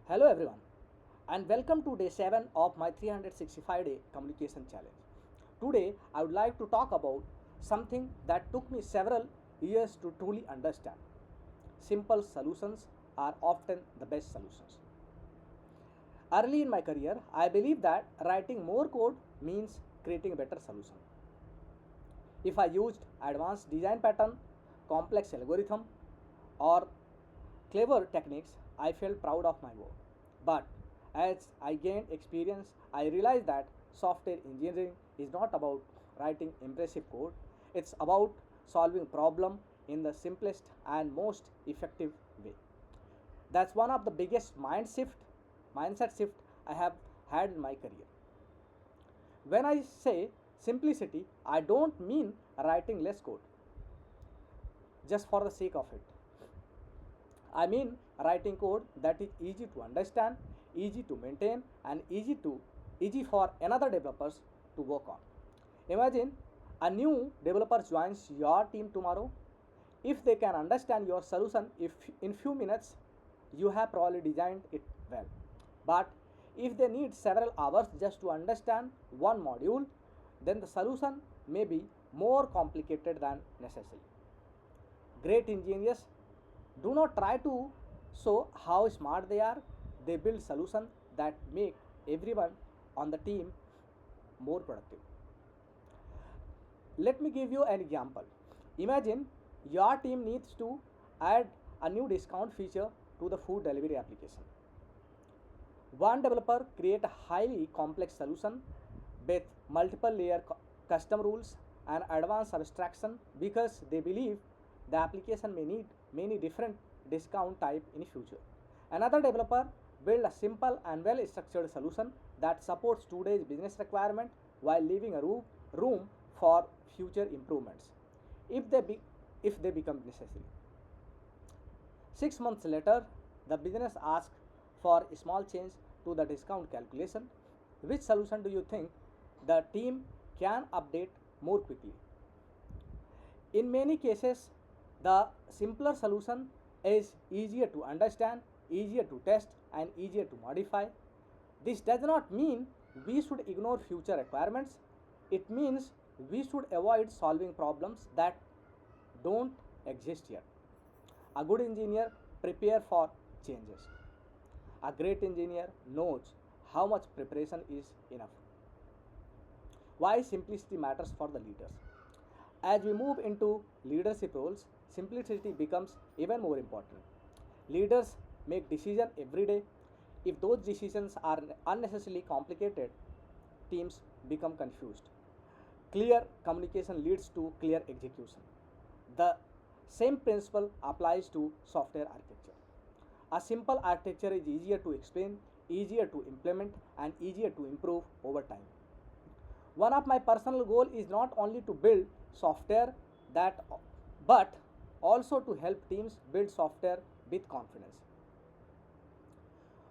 Hello everyone and welcome to day 7 of my 365-day communication challenge. Today I would like to talk about something that took me several years to truly understand. Simple solutions are often the best solutions. Early in my career, I believed that writing more code means creating a better solution. If I used advanced design pattern, complex algorithm, or clever techniques, I felt proud of my work. But as I gained experience, I realized that software engineering is not about writing impressive code. It's about solving problem in the simplest and most effective way. That's one of the biggest mindset shift I have had in my career. When I say simplicity, I don't mean writing less code just for the sake of it. I mean writing code that is easy to understand, easy to maintain, and easy for another developers to work on. Imagine a new developer joins your team tomorrow. If they can understand your solution if in few minutes, you have probably designed it well. But if they need several hours just to understand one module, then the solution may be more complicated than necessary. Great engineers do not try to show how smart they are. They build solutions that make everyone on the team more productive. Let me give you an example. Imagine your team needs to add a new discount feature to the food delivery application. One developer create a highly complex solution with multiple layer custom rules and advanced abstraction because they believe the application may need many different discount type in future. Another developer build a simple and well structured solution that supports today's business requirement while leaving a room for future improvements if they become necessary. 6 months later, the business asks for a small change to the discount calculation. Which solution do you think the team can update more quickly? In many cases, the simpler solution is easier to understand, easier to test, and easier to modify. This does not mean we should ignore future requirements. It means we should avoid solving problems that don't exist yet. A good engineer prepares for changes. A great engineer knows how much preparation is enough. Why simplicity matters for the leaders. As we move into leadership roles, simplicity becomes even more important. Leaders make decisions every day. If those decisions are unnecessarily complicated, teams become confused. Clear communication leads to clear execution. The same principle applies to software architecture. A simple architecture is easier to explain, easier to implement, and easier to improve over time. One of my personal goal is not only to build software that but also to help teams build software with confidence.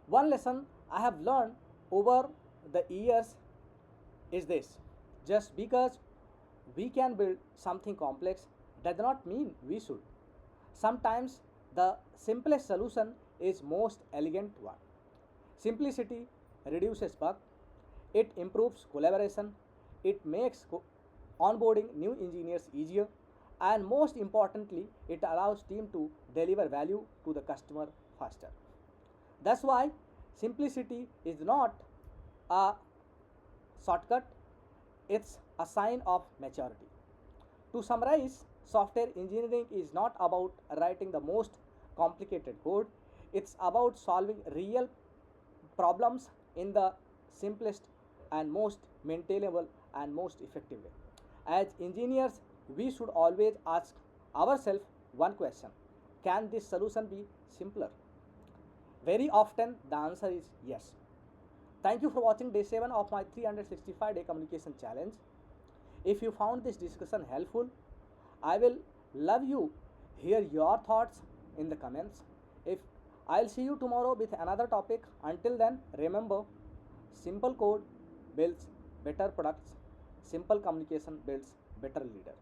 One lesson I have learned over the years is this: just because we can build something complex does not mean we should. Sometimes the simplest solution is most elegant one. Simplicity reduces bug, it improves collaboration, it makes onboarding new engineers easier, and most importantly, it allows team to deliver value to the customer faster. That's why simplicity is not a shortcut, it's a sign of maturity. To summarize, software engineering is not about writing the most complicated code, it's about solving real problems in the simplest and most maintainable and most effective way. As engineers, we should always ask ourselves one question: can this solution be simpler? Very often, the answer is yes. Thank you for watching day 7 of my 365-day communication challenge. If you found this discussion helpful, I will love you hear your thoughts in the comments. If I'll see you tomorrow with another topic. Until then, remember, simple code builds better products, simple communication builds better leader.